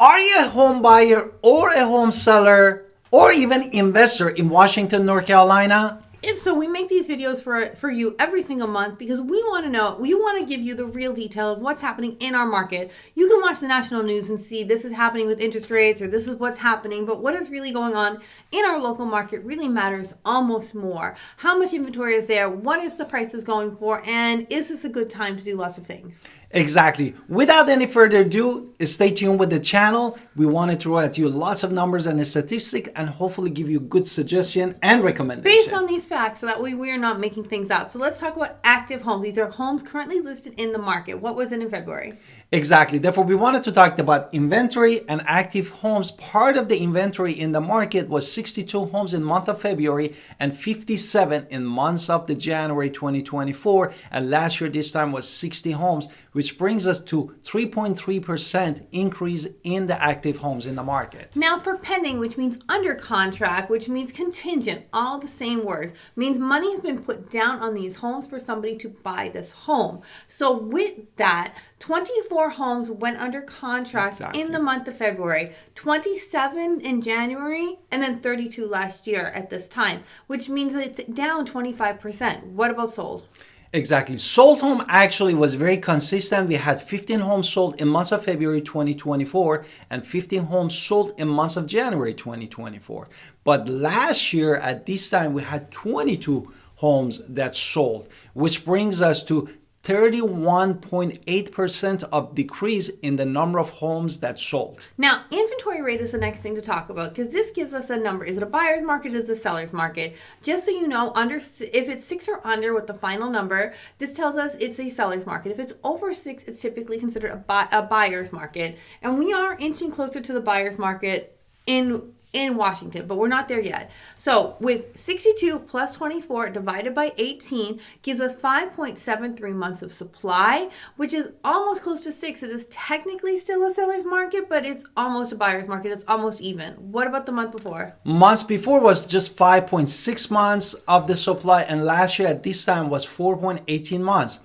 Are you a home buyer or a home seller or even investor in Washington, North Carolina? If so, we make these videos for you every single month because we want to know, we want to give you the real detail of what's happening in our market. You can watch the national news and see this is happening with interest rates or this is what's happening, but what is really going on in our local market really matters almost more. How much inventory is there? What is the prices going for? And is this a good time to do lots of things? Exactly. Without any further ado, stay tuned with the channel. We want to throw at you lots of numbers and statistics and hopefully give you good suggestion and recommendation. Based on these facts, so that way we are not making things up. So let's talk about active homes. These are homes currently listed in the market. What was it in February? Exactly. Therefore, we wanted to talk about inventory and active homes. Part of the inventory in the market was 62 homes in month of February and 57 in months of the January 2024. And last year, this time was 60 homes, which brings us to 3.3% increase in the active homes in the market. Now for pending, which means under contract, which means contingent, all the same words, means money has been put down on these homes for somebody to buy this home. So with that, 24 homes went under contract in the month of February, 27 in January, and then 32 last year at this time, which means that it's down 25%. What about sold? Exactly. Sold home actually was very consistent. We had 15 homes sold in months of February 2024 and 15 homes sold in months of January 2024. But last year at this time, we had 22 homes that sold, which brings us to 31.8% of decrease in the number of homes that sold. Now, inventory rate is the next thing to talk about because this gives us a number. Is it a buyer's market? Is it a seller's market? Just so you know, if it's 6 or under with the final number, this tells us it's a seller's market. If it's over 6, it's typically considered a buyer's market. And we are inching closer to the buyer's market in Washington, but we're not there yet. So with 62 plus 24 divided by 18 gives us 5.73 months of supply, which is almost close to 6. It is technically still a seller's market, but it's almost a buyer's market. It's almost even. What about the month before? Months before was just 5.6 months of the supply, and last year at this time was 4.18 months,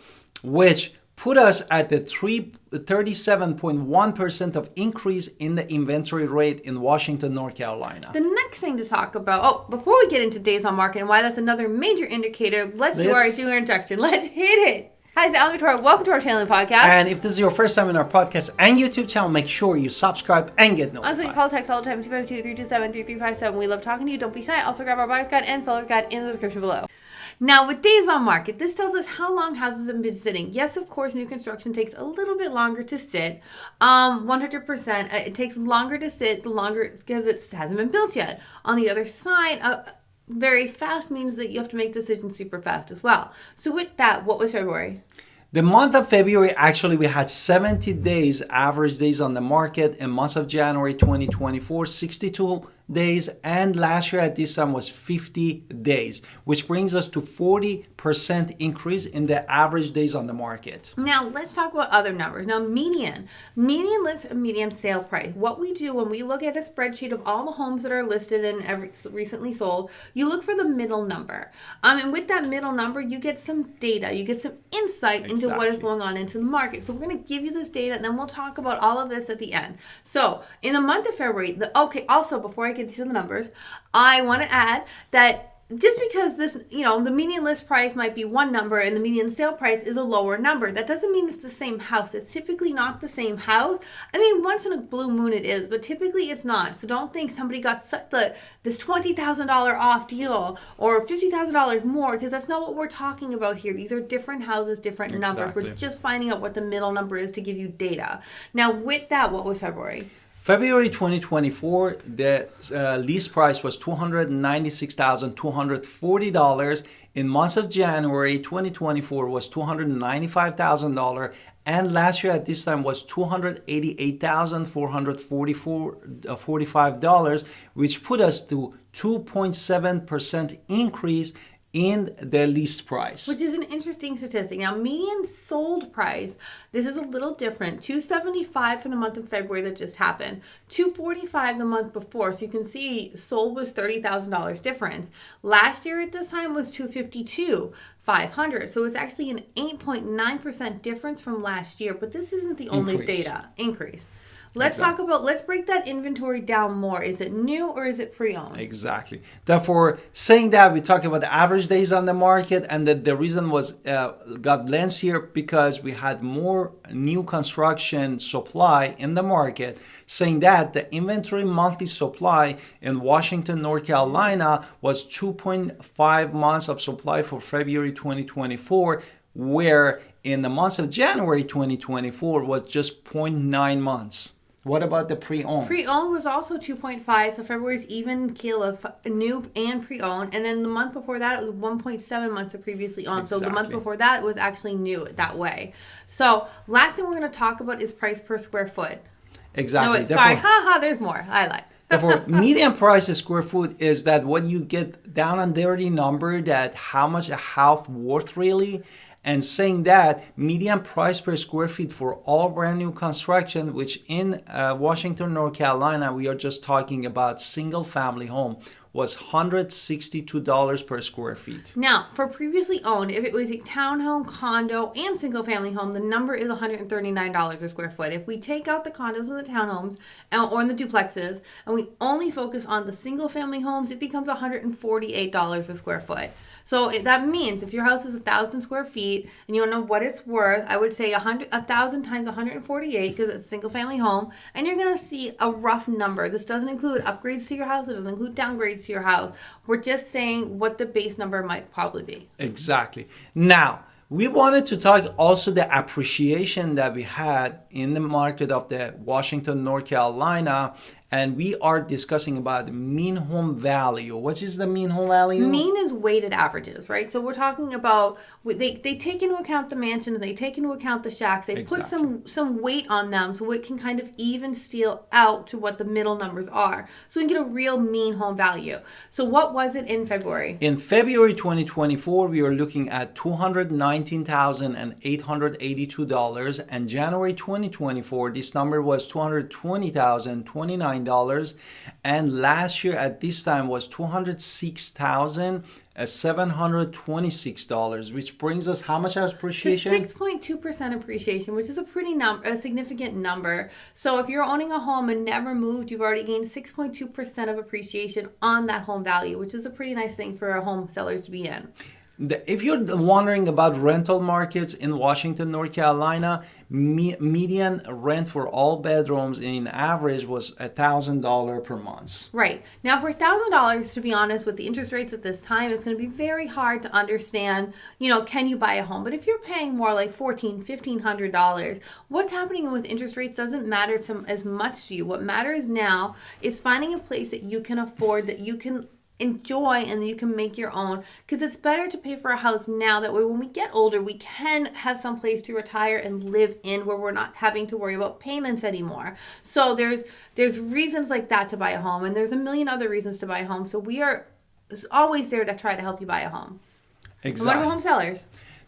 which put us at the 37.1% of increase in the inventory rate in Washington, North Carolina. The next thing to talk about, before we get into days on market and why that's another major indicator, let's do our introduction. Let's hit it. Hi, it's Alan Victoria. Welcome to our channel and podcast. And if this is your first time in our podcast and YouTube channel, make sure you subscribe and get notified. Also, you call text all the time, 252-327-3357. We love talking to you. Don't be shy. Also, grab our buyer's guide and seller's guide in the description below. Now, with days on market, this tells us how long houses have been sitting. Yes, of course, new construction takes a little bit longer to sit. 100%. It takes longer to sit, the longer because it hasn't been built yet. On the other side, very fast means that you have to make decisions super fast as well. So with that, what was February? The month of February, actually, we had 70 days, average days on the market. In months of January 2024, 62 days, and last year at this time was 50 days, which brings us to 40% increase in the average days on the market. Now let's talk about other numbers. Now median lists a median sale price. What we do when we look at a spreadsheet of all the homes that are listed and recently sold, you look for the middle number. And with that middle number, you get some data, you get some insight into what is going on into the market. So we're going to give you this data and then we'll talk about all of this at the end. So in the month of February, also before I get to the numbers, I want to add that just because this, the median list price might be one number and the median sale price is a lower number, that doesn't mean it's the same house. It's typically not the same house. I mean, once in a blue moon it is, but typically it's not. So don't think somebody got this $20,000 off deal or $50,000 more, because that's not what we're talking about here. These are different houses, different numbers. We're just finding out what the middle number is to give you data. Now with that, what was February? February 2024, the lease price was $296,240. In months of January 2024 was $295,000, and last year at this time was $288,445, which put us to 2.7% increase in the list price. Which is an interesting statistic. Now, median sold price, this is a little different. $275 for the month of February that just happened. $245 the month before. So you can see sold was $30,000 difference. Last year at this time was $252,500. So it's actually an 8.9% difference from last year. But this isn't the only data increase. Let's talk about, let's break that inventory down more. Is it new or is it pre-owned? Exactly. Therefore, saying that, we talk about the average days on the market, and that the reason was got lengthier because we had more new construction supply in the market. Saying that the inventory monthly supply in Washington, North Carolina was 2.5 months of supply for February 2024, where in the months of January 2024 was just 0.9 months. What about the pre-owned? Pre-owned was also 2.5, so February's even keel of new and pre-owned. And then the month before that, it was 1.7 months of previously owned. Exactly. So the month before that was actually new that way. So last thing we're going to talk about is price per square foot. Exactly. No, wait, sorry, there's more. I lied. Therefore, median price per square foot is that what you get down and dirty number, that how much a house worth really. And saying that median price per square feet for all brand new construction, which in Washington, North Carolina, we are just talking about single family home, was $162 per square feet. Now, for previously owned, if it was a townhome, condo, and single family home, the number is $139 a square foot. If we take out the condos and the townhomes or in the duplexes, and we only focus on the single family homes, it becomes $148 a square foot. So that means if your house is 1,000 square feet and you don't know what it's worth, I would say 1,000 times 148 because it's a single family home, and you're going to see a rough number. This doesn't include upgrades to your house. It doesn't include downgrades to your house. We're just saying what the base number might probably be. Exactly. Now, we wanted to talk also the appreciation that we had in the market of the Washington, North Carolina, and we are discussing about the mean home value. What is the mean home value? Mean is weighted averages, right? So we're talking about, they take into account the mansions, they take into account the shacks, they put some weight on them so it can kind of even steal out to what the middle numbers are. So we can get a real mean home value. So what was it in February? In February 2024, we are looking at $219,882, and January 2024, this number was $220,029. And last year at this time was $206,726, which brings us how much appreciation? 6.2% appreciation, which is a significant number. So if you're owning a home and never moved, you've already gained 6.2% of appreciation on that home value, which is a pretty nice thing for home sellers to be in. If you're wondering about rental markets in Washington, North Carolina, median rent for all bedrooms in average was $1,000 per month. Right. Now for $1,000, to be honest, with the interest rates at this time, it's going to be very hard to understand, can you buy a home? But if you're paying more like $1,400, $1,500, what's happening with interest rates doesn't matter as much to you. What matters now is finding a place that you can afford, that you can enjoy, and you can make your own, because it's better to pay for a house now. That way when we get older, we can have some place to retire and live in where we're not having to worry about payments anymore. So there's reasons like that to buy a home, and there's a million other reasons to buy a home. So we are always there to try to help you buy a home. Exactly. And what about home sellers?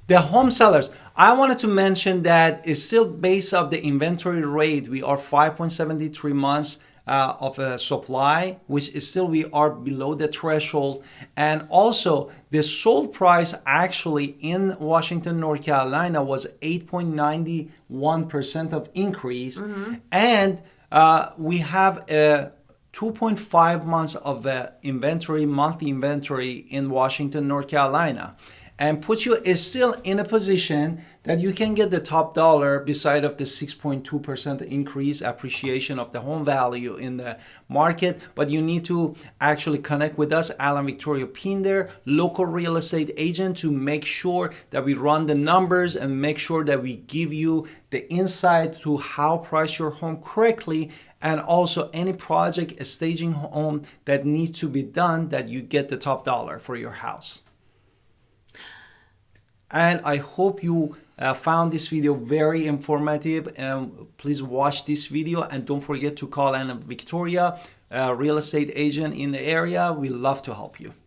The home sellers, I wanted to mention that it's still based off the inventory rate. We are 5.73 months of a supply, which is still we are below the threshold. And also the sold price actually in Washington, North Carolina was 8.91% of increase. Mm-hmm. And we have a 2.5 months of inventory, monthly inventory in Washington, North Carolina, and puts you is still in a position that you can get the top dollar beside of the 6.2% increase appreciation of the home value in the market. But you need to actually connect with us, Alan Victoria Pinder, local real estate agent, to make sure that we run the numbers and make sure that we give you the insight to how price your home correctly, and also any project, a staging home that needs to be done, that you get the top dollar for your house. And I hope you found this video very informative, and please watch this video, and don't forget to call Anna Victoria, real estate agent in the area. We love to help you.